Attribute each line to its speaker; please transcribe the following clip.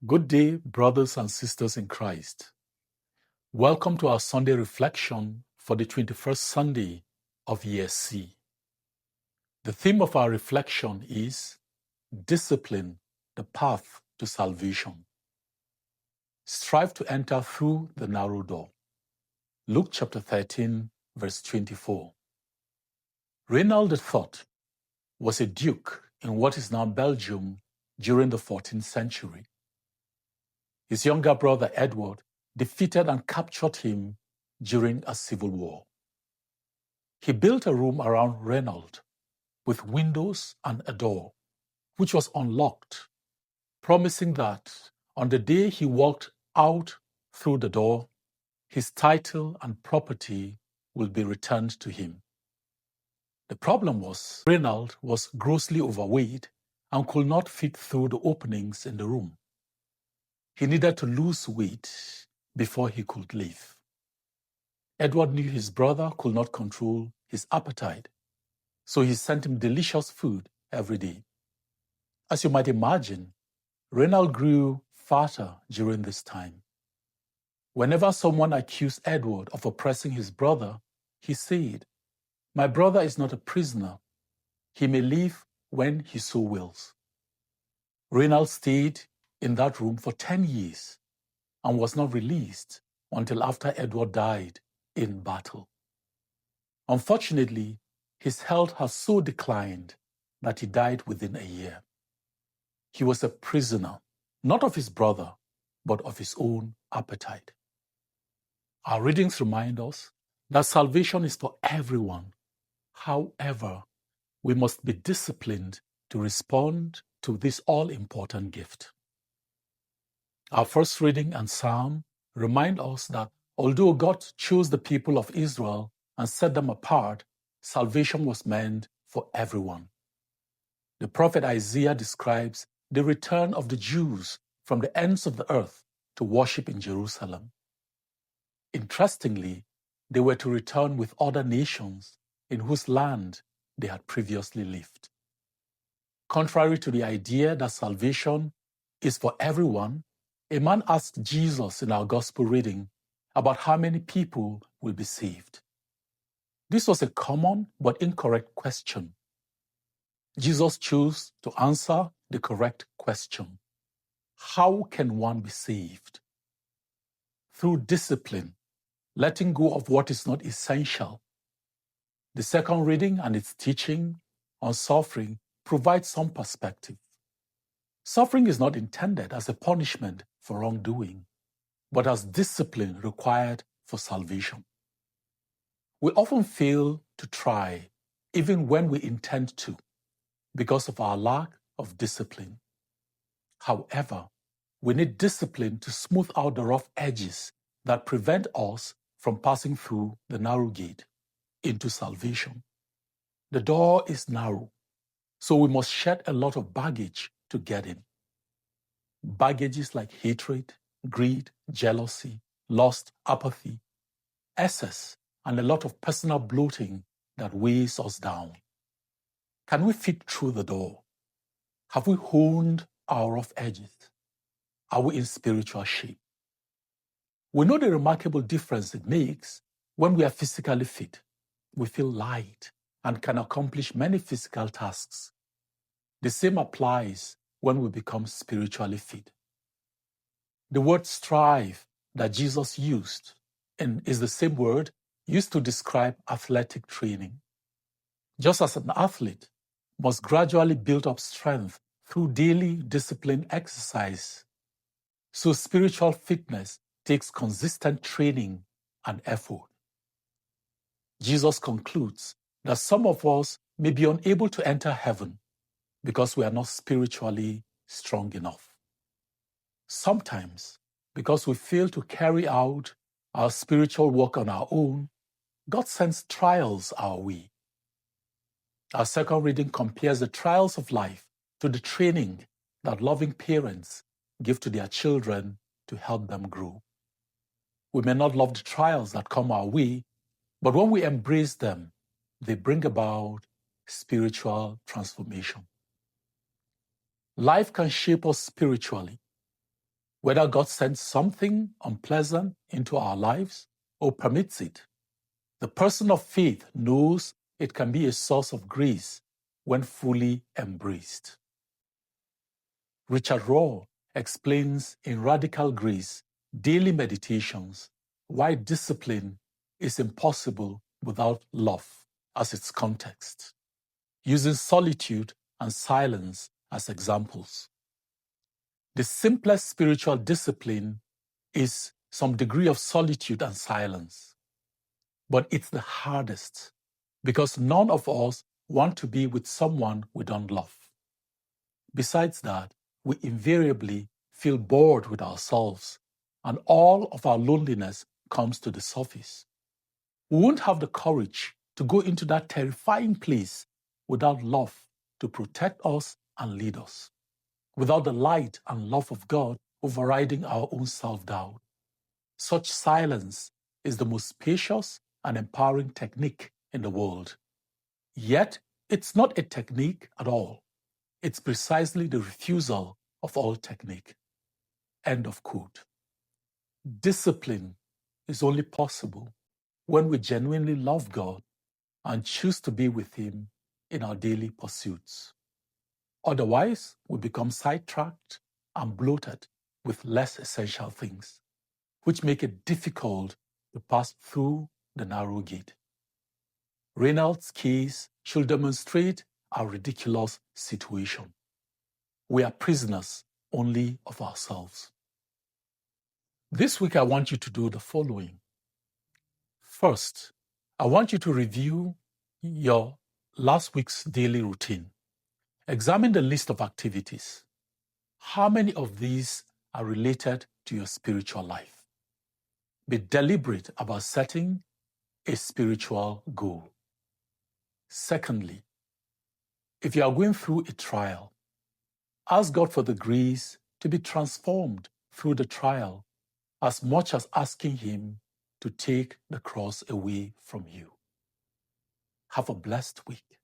Speaker 1: Good day, brothers and sisters in Christ. Welcome to our Sunday reflection for the 21st Sunday of Year C. The theme of our reflection is Discipline, the Path to Salvation. Strive to enter through the narrow door. Luke chapter 13, verse 24. Reynald III was a duke in what is now Belgium during the 14th century. His younger brother Edward defeated and captured him during a civil war. He built a room around Reynald with windows and a door, which was unlocked, promising that on the day he walked out through the door, his title and property will be returned to him. The problem was Reynald was grossly overweight and could not fit through the openings in the room. He needed to lose weight before he could leave. Edward knew his brother could not control his appetite, so he sent him delicious food every day. As you might imagine, Reynald grew fatter during this time. Whenever someone accused Edward of oppressing his brother, he said, "My brother is not a prisoner. He may leave when he so wills." Reynald stayed in that room for 10 years and was not released until after Edward died in battle. Unfortunately, his health has so declined that he died within a year. He was a prisoner, not of his brother, but of his own appetite. Our readings remind us that salvation is for everyone. However, we must be disciplined to respond to this all-important gift. Our first reading and psalm remind us that although God chose the people of Israel and set them apart, salvation was meant for everyone. The prophet Isaiah describes the return of the Jews from the ends of the earth to worship in Jerusalem. Interestingly, they were to return with other nations in whose land they had previously lived. Contrary to the idea that salvation is for everyone, a man asked Jesus in our gospel reading about how many people will be saved. This was a common but incorrect question. Jesus chose to answer the correct question. How can one be saved? Through discipline, letting go of what is not essential. The second reading and its teaching on suffering provides some perspective. Suffering is not intended as a punishment for wrongdoing, but as discipline required for salvation. We often fail to try, even when we intend to, because of our lack of discipline. However, we need discipline to smooth out the rough edges that prevent us from passing through the narrow gate into salvation. The door is narrow, so we must shed a lot of baggage to get in. Baggages like hatred, greed, jealousy, lust, apathy, excess, and a lot of personal bloating that weighs us down. Can we fit through the door? Have we honed our rough edges? Are we in spiritual shape? We know the remarkable difference it makes when we are physically fit. We feel light and can accomplish many physical tasks. The same applies when we become spiritually fit. The word strive that Jesus used is the same word used to describe athletic training. Just as an athlete must gradually build up strength through daily disciplined exercise, so spiritual fitness takes consistent training and effort. Jesus concludes that some of us may be unable to enter heaven because we are not spiritually strong enough. Sometimes, because we fail to carry out our spiritual work on our own, God sends trials our way. Our second reading compares the trials of life to the training that loving parents give to their children to help them grow. We may not love the trials that come our way, but when we embrace them, they bring about spiritual transformation. Life can shape us spiritually. whether God sends something unpleasant into our lives or permits it. The person of faith knows it can be a source of grace when fully embraced. Richard Rohr explains in Radical Grace, Daily Meditations, why discipline is impossible without love as its context, using solitude and silence as examples. The simplest spiritual discipline is some degree of solitude and silence, but it's the hardest because none of us want to be with someone we don't love. Besides that, we invariably feel bored with ourselves, and all of our loneliness comes to the surface. We won't have the courage to go into that terrifying place without love to protect us and lead us, without the light and love of God overriding our own self-doubt. Such silence is the most spacious and empowering technique in the world. Yet, it's not a technique at all. It's precisely the refusal of all technique. End of quote. Discipline is only possible when we genuinely love God and choose to be with Him in our daily pursuits. Otherwise, we become sidetracked and bloated with less essential things, which make it difficult to pass through the narrow gate. Reynald's case should demonstrate our ridiculous situation. We are prisoners only of ourselves. This week, I want you to do the following. First, I want you to review your last week's daily routine. Examine the list of activities. How many of these are related to your spiritual life? Be deliberate about setting a spiritual goal. Secondly, if you are going through a trial, ask God for the grace to be transformed through the trial as much as asking Him to take the cross away from you. Have a blessed week.